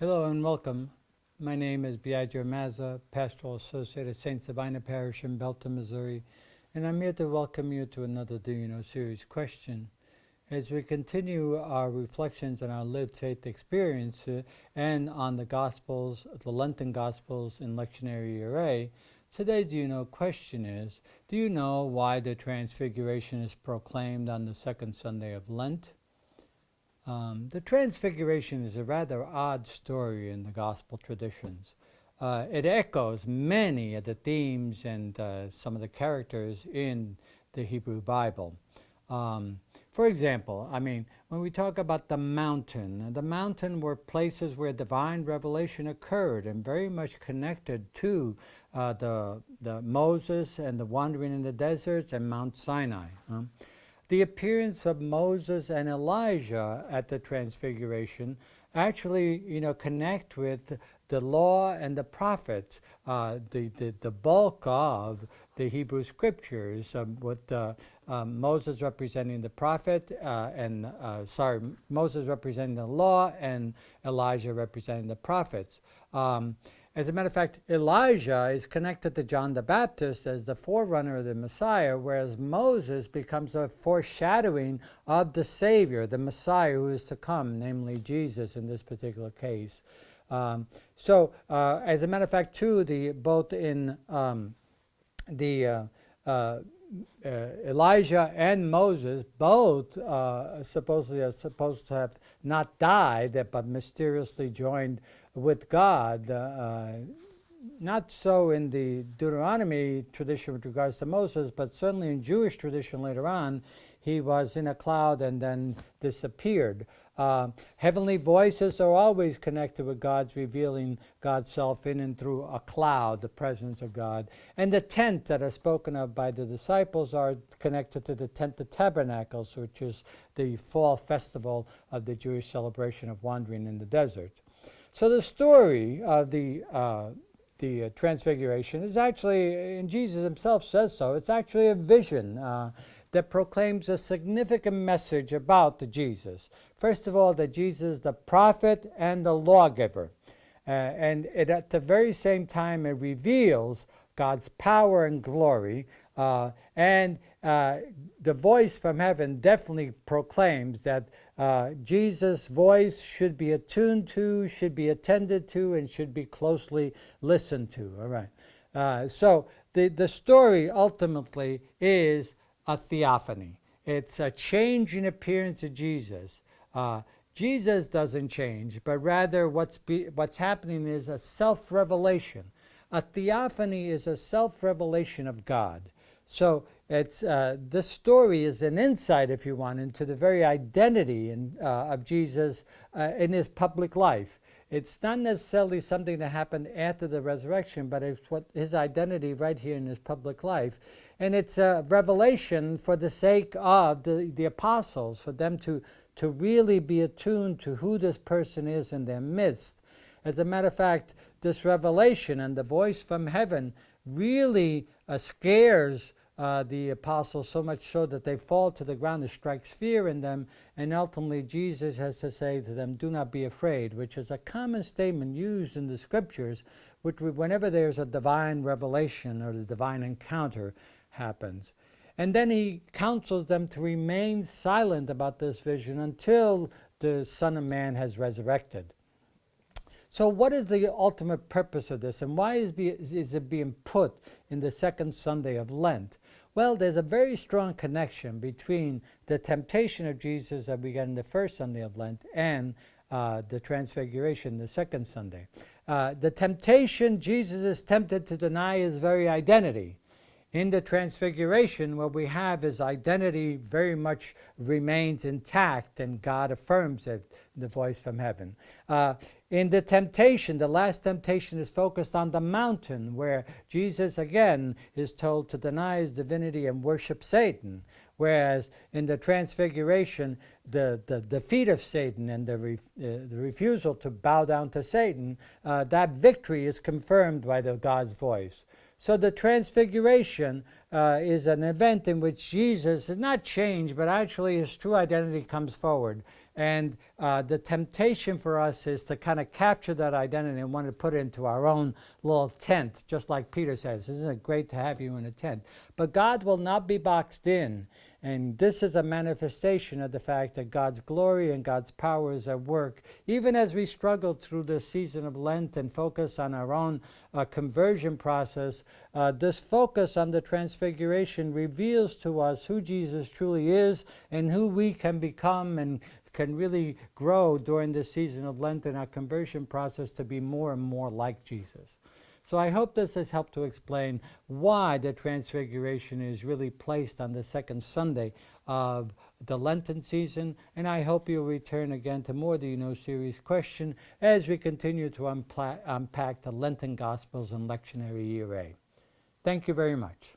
Hello and welcome. My name is Biagio Mazza, Pastoral Associate at St. Sabina Parish in Belton, Missouri, and I'm here to welcome you to another Do You Know series question. As we continue our reflections on our lived faith experience and on the Gospels, the Lenten Gospels in Lectionary Array, today's Do You Know question is, do you know why the Transfiguration is proclaimed on the second Sunday of Lent? The Transfiguration is a rather odd story in the Gospel traditions. It echoes many of the themes and some of the characters in the Hebrew Bible. For example, when we talk about the mountain were places where divine revelation occurred and very much connected to the Moses and the wandering in the deserts and Mount Sinai. The appearance of Moses and Elijah at the Transfiguration actually, connect with the law and the prophets, the bulk of the Hebrew Scriptures, with Moses representing the prophet, Moses representing the law, and Elijah representing the prophets. As a matter of fact, Elijah is connected to John the Baptist as the forerunner of the Messiah, whereas Moses becomes a foreshadowing of the Savior, the Messiah who is to come, namely Jesus in this particular case. As a matter of fact, too, both in Elijah and Moses both supposedly are supposed to have not died, but mysteriously joined with God. Not so in the Deuteronomy tradition with regards to Moses, but certainly in Jewish tradition later on, he was in a cloud and then disappeared. Heavenly voices are always connected with God's revealing God's self in and through a cloud, the presence of God. And the tent that are spoken of by the disciples are connected to the Tent of Tabernacles, which is the fall festival of the Jewish celebration of wandering in the desert. So the story of the Transfiguration is actually, and Jesus himself says so, it's actually a vision that proclaims a significant message about the Jesus. First of all, that Jesus is the prophet and the lawgiver. And at the very same time, it reveals God's power and glory. And the voice from heaven definitely proclaims that Jesus' voice should be attuned to, should be attended to, and should be closely listened to. All right. So the story ultimately is a theophany. It's a change in appearance of Jesus. Jesus doesn't change, but rather what's happening is a self-revelation. A theophany is a self-revelation of God. So this story is an insight, if you want, into the very identity of Jesus in his public life. It's not necessarily something that happened after the resurrection, but it's what his identity right here in his public life. And it's a revelation for the sake of the apostles, for them to really be attuned to who this person is in their midst. As a matter of fact, this revelation and the voice from heaven really scares the apostles so much so that they fall to the ground. It strikes fear in them, and ultimately Jesus has to say to them, do not be afraid, which is a common statement used in the scriptures whenever there's a divine revelation or the divine encounter happens. And then he counsels them to remain silent about this vision until the Son of Man has resurrected. So what is the ultimate purpose of this, and why is it being put in the second Sunday of Lent? Well, there's a very strong connection between the temptation of Jesus that we get in the first Sunday of Lent and the Transfiguration, the second Sunday. The temptation, Jesus is tempted to deny his very identity. In the Transfiguration, what we have is identity very much remains intact, and God affirms it, the voice from heaven. In the temptation, the last temptation is focused on the mountain, where Jesus again is told to deny his divinity and worship Satan. Whereas in the Transfiguration, the defeat of Satan and the refusal to bow down to Satan, that victory is confirmed by the God's voice. So the Transfiguration is an event in which Jesus is not changed, but actually his true identity comes forward. And the temptation for us is to kind of capture that identity and want to put it into our own little tent, just like Peter says, isn't it great to have you in a tent? But God will not be boxed in. And this is a manifestation of the fact that God's glory and God's power is at work. Even as we struggle through this season of Lent and focus on our own conversion process, this focus on the Transfiguration reveals to us who Jesus truly is and who we can become and can really grow during this season of Lent in our conversion process to be more and more like Jesus. So I hope this has helped to explain why the Transfiguration is really placed on the second Sunday of the Lenten season, and I hope you'll return again to more Do You Know series question as we continue to unpack the Lenten Gospels in Lectionary Year A. Thank you very much.